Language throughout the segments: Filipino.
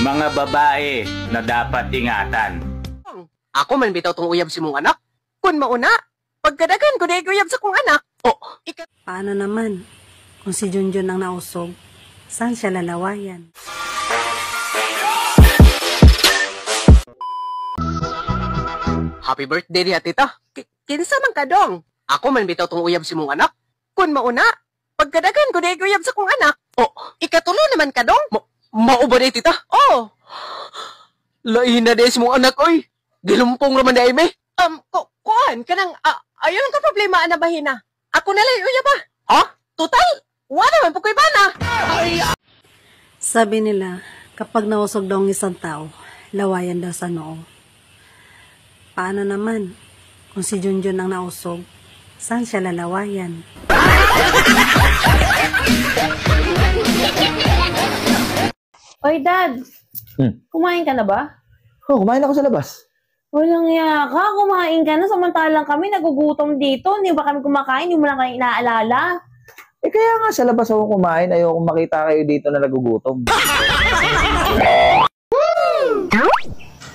Mga babae na dapat ingatan. Ako man bitaw tong uyab si mong anak. Kun mauna, pagkadagan ko na uyab sa kong anak. Oh, Paano naman kung si Junjun ang nausog? Saan siya lalawayan? Happy birthday diha, tita. Kinsa man ka dong? Ako man bitaw tong uyab si mong anak. Kun mauna, pagkadagan ko na uyab sa kong anak. Oh, ikatulo naman ka dong? Mao ba di, tita? Oh. Lain na di si mong anak, oy. Gilumpong naman na ime. Kuan, kanang, ayun ka problema, anabahin na. Ako na lang, uya ba? Ha? Total, wala man, pukoy ba na? Sabi nila, kapag nausog daw ang isang tao, lawayan daw sa noo. Paano naman kung si Junjun ang nausog? Saan siya lalawayan? Oy, Dad. Kumain ka na ba? Oh, kumain ako sa labas. Walang iya ka. Kumain ka na. Samantalang kami nagugutom dito. Hindi ba kami kumakain? Hindi mo lang kayo inaalala. Eh kaya nga sa labas ako kumain. Ayoko makita kayo dito na nagugutom.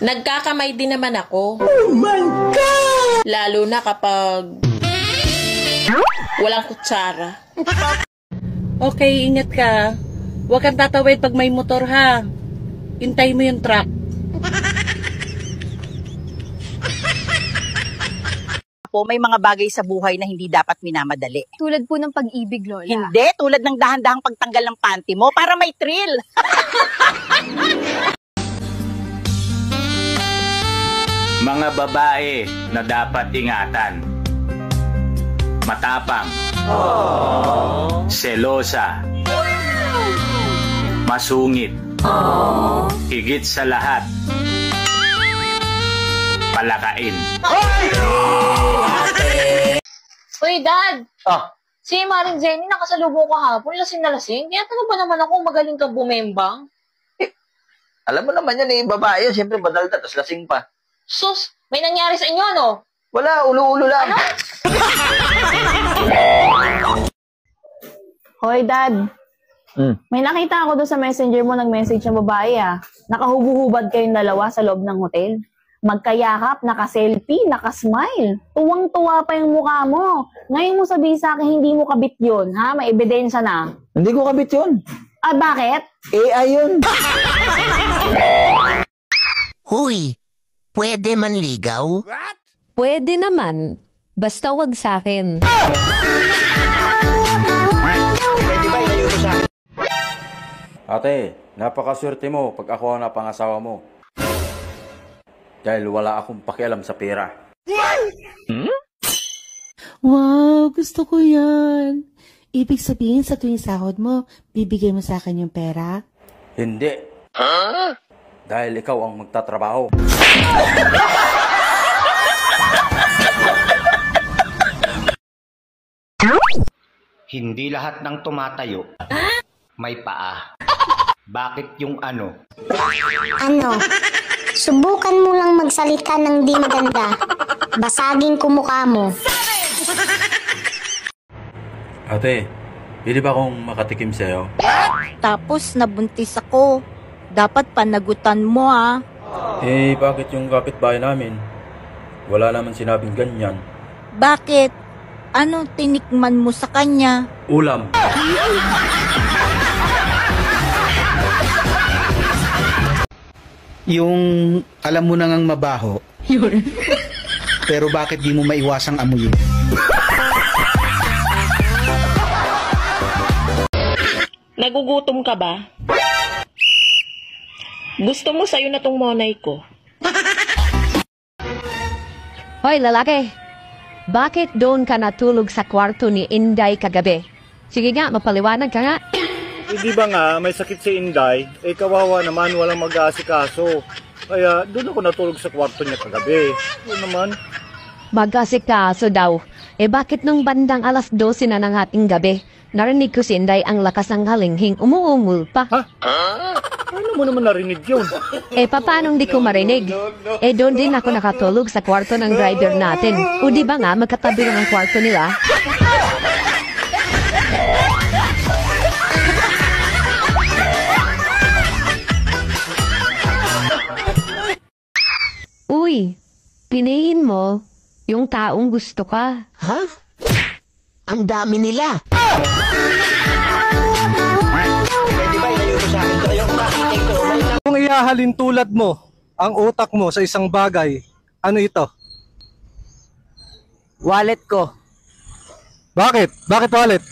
Nagkakamay din naman ako. Oh my God! Lalo na kapag walang kutsara. Okay, ingat ka. Huwag kang tatawid pag may motor, ha? Hintay mo yung truck. Po, may mga bagay sa buhay na hindi dapat minamadali. Tulad po ng pag-ibig, Lola. Hindi, tulad ng dahan-dahang pagtanggal ng panty mo para may thrill. Mga babae na dapat ingatan. Matapang. Selosa. Masungit. Higit sa lahat. Palakain. Uy, Dad! Si Maring Jenny nakasalubong ko hapon, lasing na lasing. Kaya tanong ba naman ako magaling ka bumembang? Alam mo naman yan eh, babae yun. Siyempre badalda, tapos lasing pa. Sus, may nangyari sa inyo, no? Wala, ulo-ulo lang. Hoy, Dad. May nakita ako doon sa messenger mo, nag-message ng babae, Nakahubo-hubad kayong dalawa sa loob ng hotel. Magkayakap, naka-selfie, naka-smile. Tuwang-tuwa pa yung mukha mo. Ngayon mo sabihin sa akin, hindi mo kabit yun, ha? May ebidensya na. Hindi ko kabit yun. Ah, bakit? AI yun. Huy, pwede manligaw? Pwede naman. Basta wag sa akin. Ate, napakaswerte mo pag ako ang napangasawa mo. Dahil wala akong pakialam sa pera. Wow, gusto ko yan. Ibig sabihin sa tuwing sahod mo, bibigay mo sa akin yung pera? Hindi. Dahil ikaw ang magtatrabaho. Hindi lahat ng tumatayo may paa. Bakit yung ano? Ano? Subukan mo lang magsalita ng di maganda. Basagin ko mukha mo. Ate, pwede ba akong makatikim sa'yo? Tapos nabuntis ako. Dapat panagutan mo, Eh, bakit yung kapitbahay namin? Wala naman sinabing ganyan. Bakit? Ano tinikman mo sa kanya? Ulam. Yung alam mo na ngang mabaho. Pero bakit di mo maiwasang amuyin? Nagugutom ka ba? Gusto mo sa'yo na tong monay ko? Hoy, lalaki. Bakit doon ka natulog sa kwarto ni Inday kagabi? Sige nga, mapaliwanag ka nga. Hindi ba nga, may sakit si Inday, kawawa naman, walang mag-aasikaso. Kaya doon ako natulog sa kwarto niya kagabi. Oo naman. Mag-asikaso daw. Bakit nung bandang alas 12 na ng ating gabi, narinig ko si Inday ang lakas ng halinghing umuungol pa. Ha? Ano mo naman narinig yun? Paano di ko marinig? Doon din ako nakatulog sa kwarto ng driver natin. O di ba nga, magkatabi lang ang kwarto nila? Uy, piliin mo yung taong gusto ka. Ha? Ang dami nila. Kung ihahalin tulad mo ang utak mo sa isang bagay, ano ito? Wallet ko. Bakit? Bakit wallet?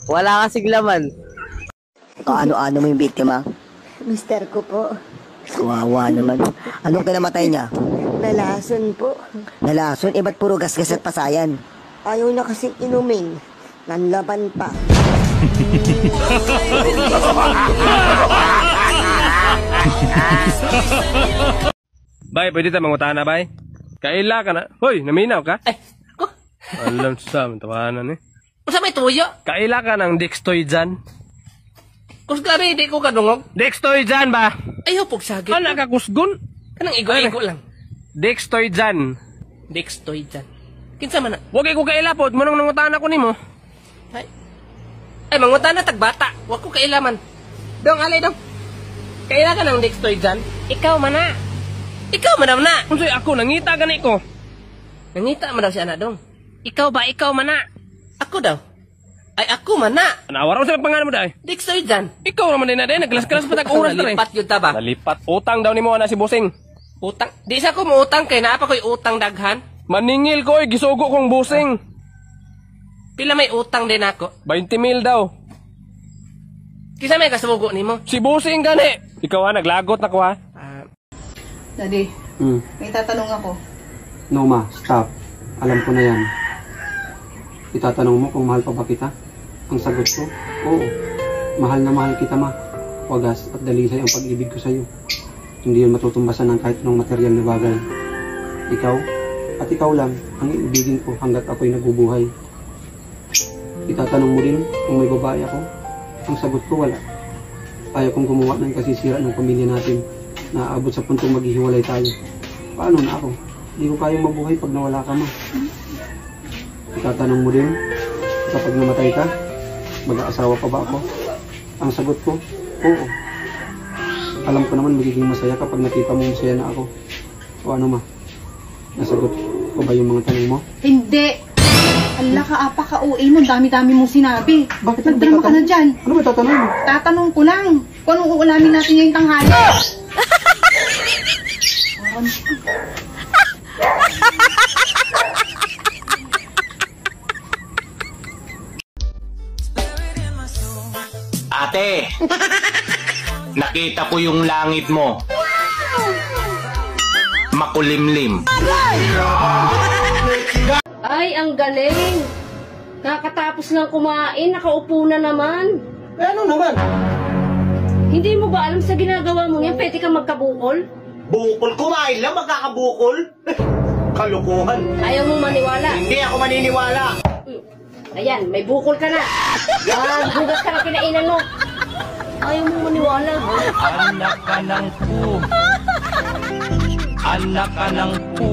Wala kasing laman. Kaano-ano mo yung biktima? Mister ko po. Kawawa naman. Anong kinamatay niya? Nalason po. Nalason? Ba't puro gasgas at pasayan? Ayaw na kasing inumin. Nanlaban pa. Bay, pwede tayo mangutaan na, bay? Kaila ka na. Hoy, naminaw ka? Alam sa amin, tawanan eh. Kung sa may tuyo? Kaila ka ng Dextoy dyan. Kung grabe, hindi ko kadungog. Dextoy dyan ba? Ayaw pog sagit. Ano ka kusgon? Kanang igo-igo lang. Dextoy dyan. Dextoy dyan. Kinsa man na? Huwag ko kailapod, manong nangutaan ako ni mo. Ay, mangutan na tagbata. Huwag ko kailaman. Dong, alay dong. Kaila ka ng Dextoy dyan? Ikaw man na. Ikaw man na. Kung sa'yo ako, nangita gani ko. Nangita man daw si anak dong. Ikaw ba? Ikaw man na. Ako daw. Ay, ako man na. Nawaraw sa pangalan mo dahil. Dextoy dyan. Ikaw naman din na din. Naglas-kalas pa tag-oras na rin. Nalipat yun ta ba? Nalipat. Utang daw ni mo na si Busing. Utang? Di sa ko mo utang kay naapa ko'y utang daghan. Maningil ko gisugo kong Busing. Pila may utang din ako? 20,000 daw. Kisa may kasugo ni mo? Si Busing gani. Ikaw ha, naglagot na ko ha. Daddy, may tatanong ako. No ma, stop. Alam ko na yan. Itatanong mo kung mahal pa ba kita? Ang sagot ko, oo. Mahal na mahal kita ma. Wagas at dalisay ang pag-ibig ko sa'yo. Hindi yan matutumbasan ng kahit anong material na bagay. Ikaw, at ikaw lang, ang iibigin ko hanggat ako'y nabubuhay. Itatanong mo rin kung may babae ako? Ang sagot ko, wala. Ayaw kong gumawa ng kasisira ng pamilya natin na aabot sa puntong maghihiwalay tayo. Paano na ako? Hindi ko kayang mabuhay pag nawala ka ma. Itatanong mo din, kapag namatay ka, mag-aasawa pa ba ako? Ang sagot ko, oo. Alam ko naman magiging masaya kapag nakita mo masaya na ako. O ano ma? Nasagot ko ba yung mga tanong mo? Hindi! Ala ka, apa ka, uwi mo, dami-dami mong sinabi. Bakit nagdrama ka na dyan? Ano ba tatanong mo? Tatanong ko lang, kung anong uulamin natin ngayong tanghali. Ate, nakita ko yung langit mo. Makulimlim. Ay, ang galing! Kakatapos lang kumain, nakaupo na naman. Ano naman? Hindi mo ba alam sa ginagawa mo yan, pwede kang magkabukol? Bukol? Kumain lang, magkakabukol? Kalukuhan. Ayaw mo maniwala? Hindi ako maniniwala. Ayan, may bukol ka na. Gugat ka na kinainan mo. Ayaw mo maniwala. Anak ka ng pu. Anak ka ng pu.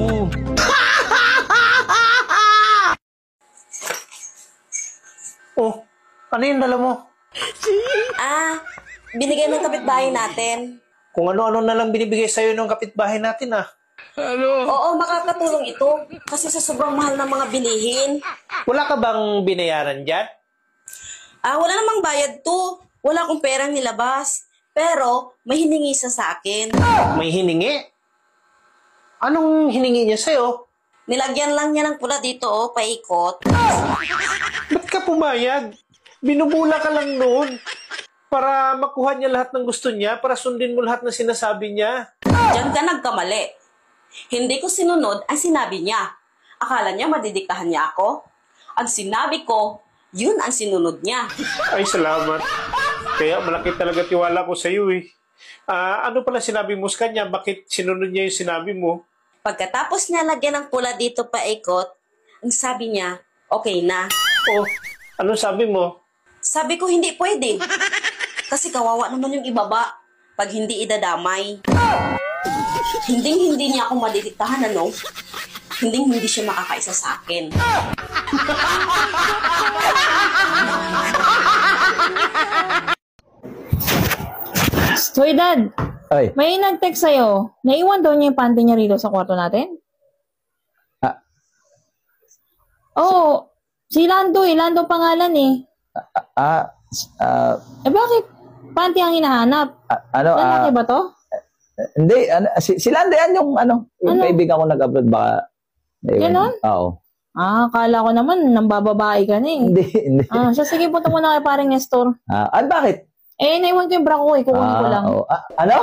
Oh, ano yung dala mo? Binigay ng kapitbahay natin. Kung ano-ano na lang binibigay sa'yo ng kapitbahay natin Oo, makakatulong ito. Kasi sa sobrang mahal ng mga bilihin. Wala ka bang binayaran dyan? Wala namang bayad to. Wala akong perang nilabas. Pero, may hiningi sa akin. May hiningi? Anong hiningi niya sa'yo? Nilagyan lang niya ng pula dito, paikot. Ba't ka pumayag? Binubula ka lang noon. Para makuha niya lahat ng gusto niya, para sundin mo lahat ng sinasabi niya. Diyan ka nagkamali. Hindi ko sinunod ang sinabi niya. Akala niya madidiktahan niya ako? Ang sinabi ko, yun ang sinunod niya. Ay, salamat. Kaya malaki talaga tiwala ko sa iyo eh. Ano pala sinabi mo sa kanya? Bakit sinunod niya yung sinabi mo? Pagkatapos niya lagyan ng pula dito paikot, ang sabi niya, okay na. Oh, anong sabi mo? Sabi ko hindi pwede. Kasi kawawa naman yung ibaba pag hindi idadamay. Hindi niya ako madidiktahan, ano? Hindi siya makakaisa sa akin. Hoy, Dad! Ay. May nag-text sa'yo. Naiwan daw niya yung panty niya rito sa kwarto natin? Oo. Si Lando eh. Lando pangalan eh. Bakit? Panty ang hinahanap. Lalaki ba to? Hindi. Si Lando yan yung yung kaibigan ko nag-abroad baka. Ganon? Oo. Akala ko naman nang bababae ka na eh. Hindi. Siya, sige, punta muna kay paring Nestor. Bakit? Naiwan ko yung bra ko eh. Kukunin ko lang. Ano?